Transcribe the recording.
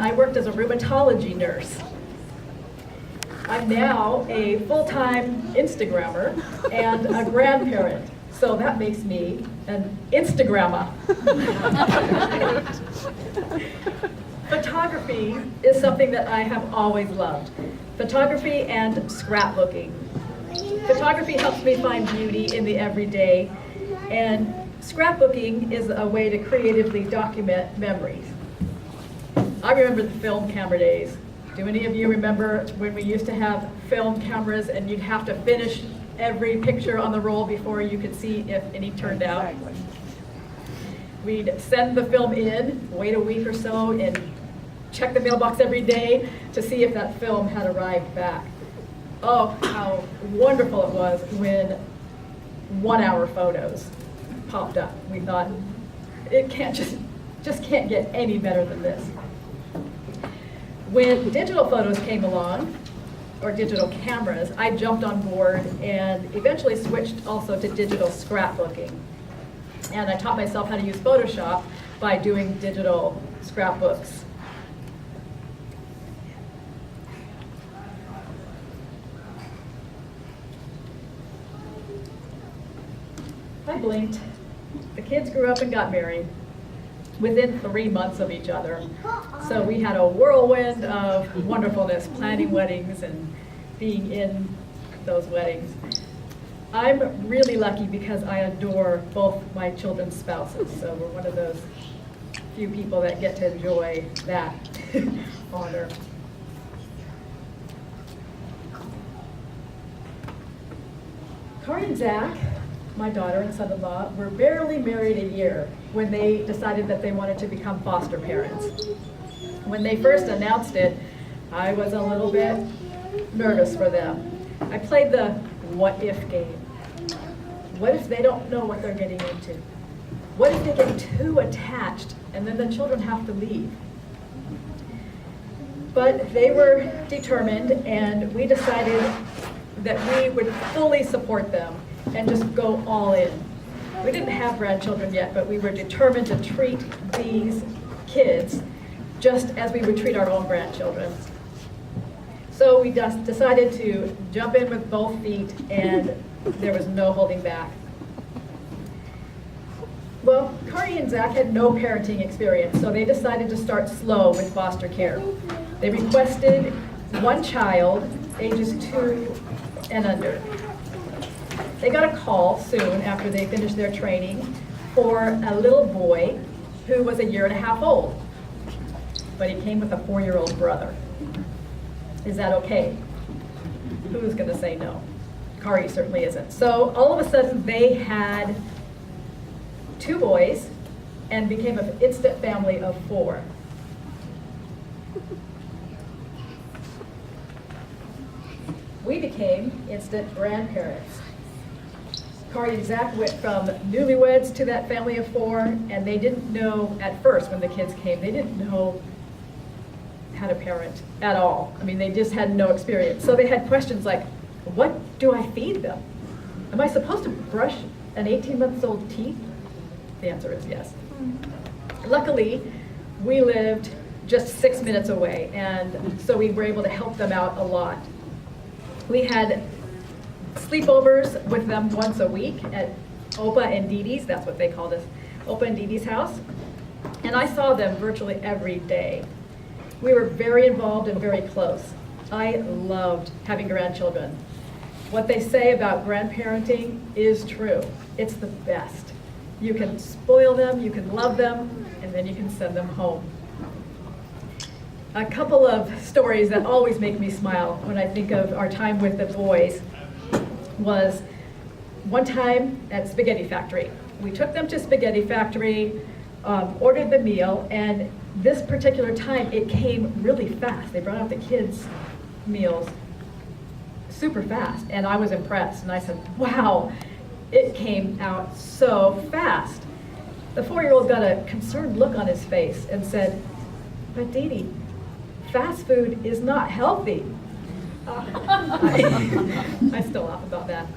I worked as a rheumatology nurse. I'm now a full-time Instagrammer and a grandparent. So that makes me an Instagrammer. Photography is something that I have always loved. Photography and scrapbooking. Photography helps me find beauty in the everyday, and scrapbooking is a way to creatively document memories. I remember the film camera days. Do any of you remember when we used to have film cameras and you'd have to finish every picture on the roll before you could see if any turned out? Exactly. We'd send the film in, wait a week or so, and check the mailbox every day to see if that film had arrived back. Oh, how wonderful it was when 1 hour photos popped up. We thought, it can't just can't get any better than this. When digital photos came along, or digital cameras, I jumped on board and eventually switched also to digital scrapbooking. And I taught myself how to use Photoshop by doing digital scrapbooks. I blinked. The kids grew up and got married within 3 months of each other. So we had a whirlwind of wonderfulness, planning weddings and being in those weddings. I'm really lucky because I adore both my children's spouses. So we're one of those few people that get to enjoy that honor. Corey and Zach, my daughter and son-in-law, were barely married a year when they decided that they wanted to become foster parents. When they first announced it, I was a little bit nervous for them. I played the what if game. What if they don't know what they're getting into? What if they get too attached and then the children have to leave? But they were determined, and we decided that we would fully support them and just go all in. We didn't have grandchildren yet, but we were determined to treat these kids just as we would treat our own grandchildren. So we just decided to jump in with both feet, and there was no holding back. Well, Corey and Zach had no parenting experience, so they decided to start slow with foster care. They requested one child, ages 2 and under. They got a call soon after they finished their training for a little boy who was 1.5 years old, but he came with a 4-year-old brother. Is that okay? Who's gonna say no? Kari certainly isn't. So all of a sudden they had 2 boys and became an instant family of 4. We became instant grandparents. Kari and Zach went from newlyweds to that family of 4, and they didn't know at first when the kids came, they didn't know how to parent at all. I mean, they just had no experience. So they had questions like, what do I feed them? Am I supposed to brush an 18-month-old teeth? The answer is yes. Luckily, we lived just 6 minutes away, and so we were able to help them out a lot. We had sleepovers with them once a week at Opa and Dee Dee's, that's what they called us, Opa and Dee Dee's house. And I saw them virtually every day. We were very involved and very close. I loved having grandchildren. What they say about grandparenting is true. It's the best. You can spoil them, you can love them, and then you can send them home. A couple of stories that always make me smile when I think of our time with the boys was one time at Spaghetti Factory. We took them to Spaghetti Factory, ordered the meal, and this particular time it came really fast. They brought out the kids' meals super fast, and I was impressed. And I said, wow, it came out so fast. The 4-year-old got a concerned look on his face and said, but Dee Dee, fast food is not healthy. I still laugh about that.